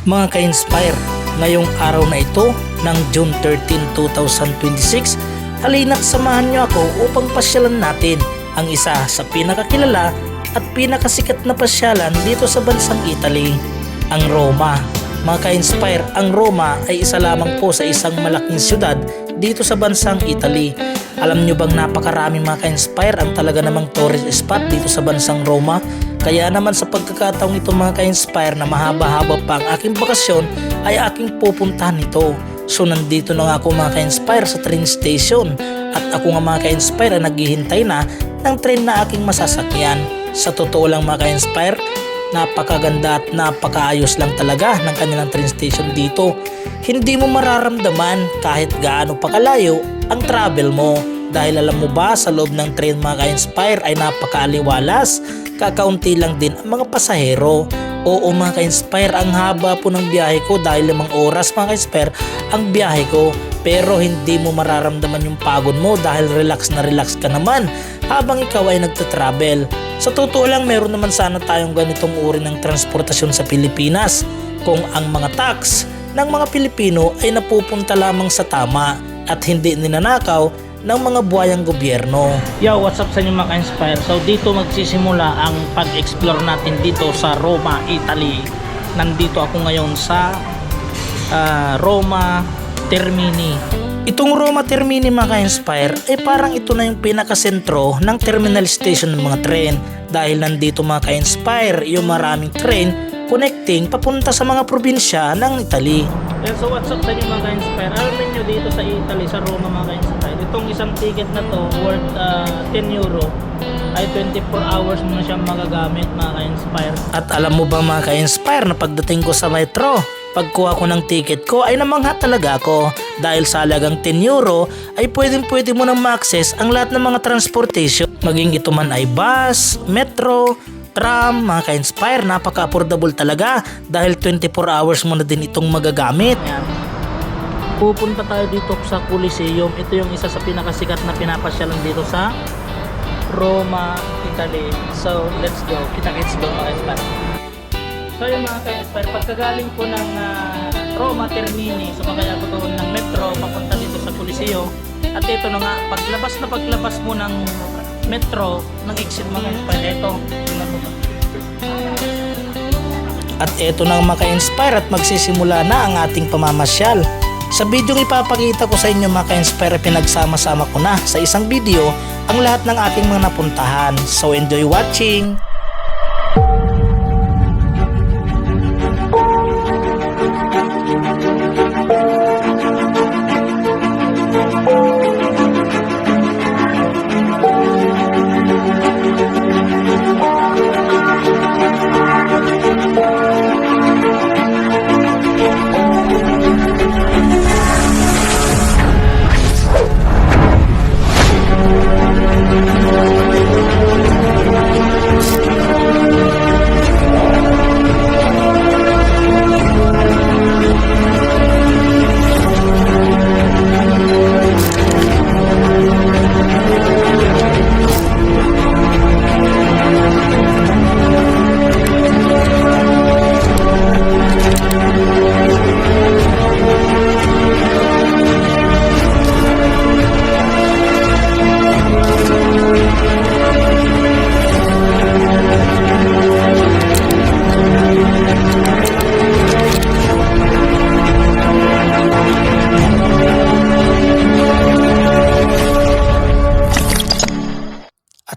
Mga ka-inspire, ngayong araw na ito ng June 13, 2026, halina't samahan niyo ako upang pasyalan natin ang isa sa pinakakilala at pinakasikat na pasyalan dito sa bansang Italy, ang Roma. Mga ka-inspire, ang Roma ay isa lamang po sa isang malaking syudad dito sa bansang Italy. Alam nyo bang napakarami mga ka-inspire ang talaga namang tourist spot dito sa bansang Roma? Kaya naman sa pagkakataong ito mga ka-inspire na mahaba-haba pa ang aking bakasyon ay aking pupuntahan ito. So nandito na nga ako mga ka-inspire sa train station at ako nga mga ka-inspire ay naghihintay na ng train na aking masasakyan. Sa totoo lang mga ka-inspire, napakaganda at napakaayos lang talaga ng kanilang train station dito. Hindi mo mararamdaman kahit gaano pa kalayo ang travel mo. Dahil alam mo ba, sa loob ng train mga ka-inspire ay napakaaliwalas, kakaunti lang din ang mga pasahero. Oo mga ka-inspire, ang haba po ng biyahe ko dahil 5 oras mga ka-inspire ang biyahe ko. Pero hindi mo mararamdaman yung pagod mo dahil relax na relax ka naman habang ikaw ay nagtatravel. Sa totoo lang, meron naman sana tayong ganitong uri ng transportasyon sa Pilipinas kung ang mga tax ng mga Pilipino ay napupunta lamang sa tama at hindi ninanakaw ng mga buhayang gobyerno. Yo, what's up sa inyo mga ka-inspire? So dito magsisimula ang pag-explore natin dito sa Roma, Italy. Nandito ako ngayon sa Roma Termini. Itong Roma Termini mga ka-inspire ay parang ito na yung pinakasentro ng terminal station ng mga tren dahil nandito mga ka-inspire yung maraming tren connecting papunta sa mga probinsya ng Italy. Yeah, so what's up sa inyo mga ka-inspire? Alamin nyo dito sa Italy, sa Roma mga ka-inspire, itong isang ticket na to worth 10 euro ay 24 hours mo na siyang magagamit mga ka-inspire. At alam mo ba mga ka-inspire na pagdating ko sa metro, pagkuha ko ng ticket ko ay namangha talaga ako dahil sa halagang 10 euro ay pwede mo nang ma-access ang lahat ng mga transportation. Maging ito man ay bus, metro, tram, mga ka-inspire, napaka-affordable talaga dahil 24 hours mo na din itong magagamit. Ayan. Pupunta tayo dito sa Coliseum. Ito yung isa sa pinakasikat na pinapasyalan dito sa Roma, Italy. So, let's go. Kita-kits go mga ka-inspire. So yung mga ka-inspire, pagkagaling ko ng Roma Termini, sumakay ako doon ng metro papunta dito sa Coliseum. At ito na nga, paglabas mo ng metro, ng exit mga ka-inspire, ito. At ito na mga ka-inspire at magsisimula na ang ating pamamasyal. Sa video ipapakita ko sa inyo mga ka-inspire, pinagsama-sama ko na sa isang video ang lahat ng ating mga napuntahan. So enjoy watching!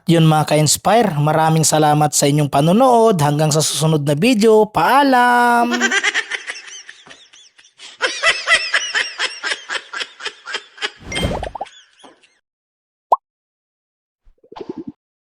Yun mga ka-inspire, maraming salamat sa inyong panonood. Hanggang sa susunod na video, paalam!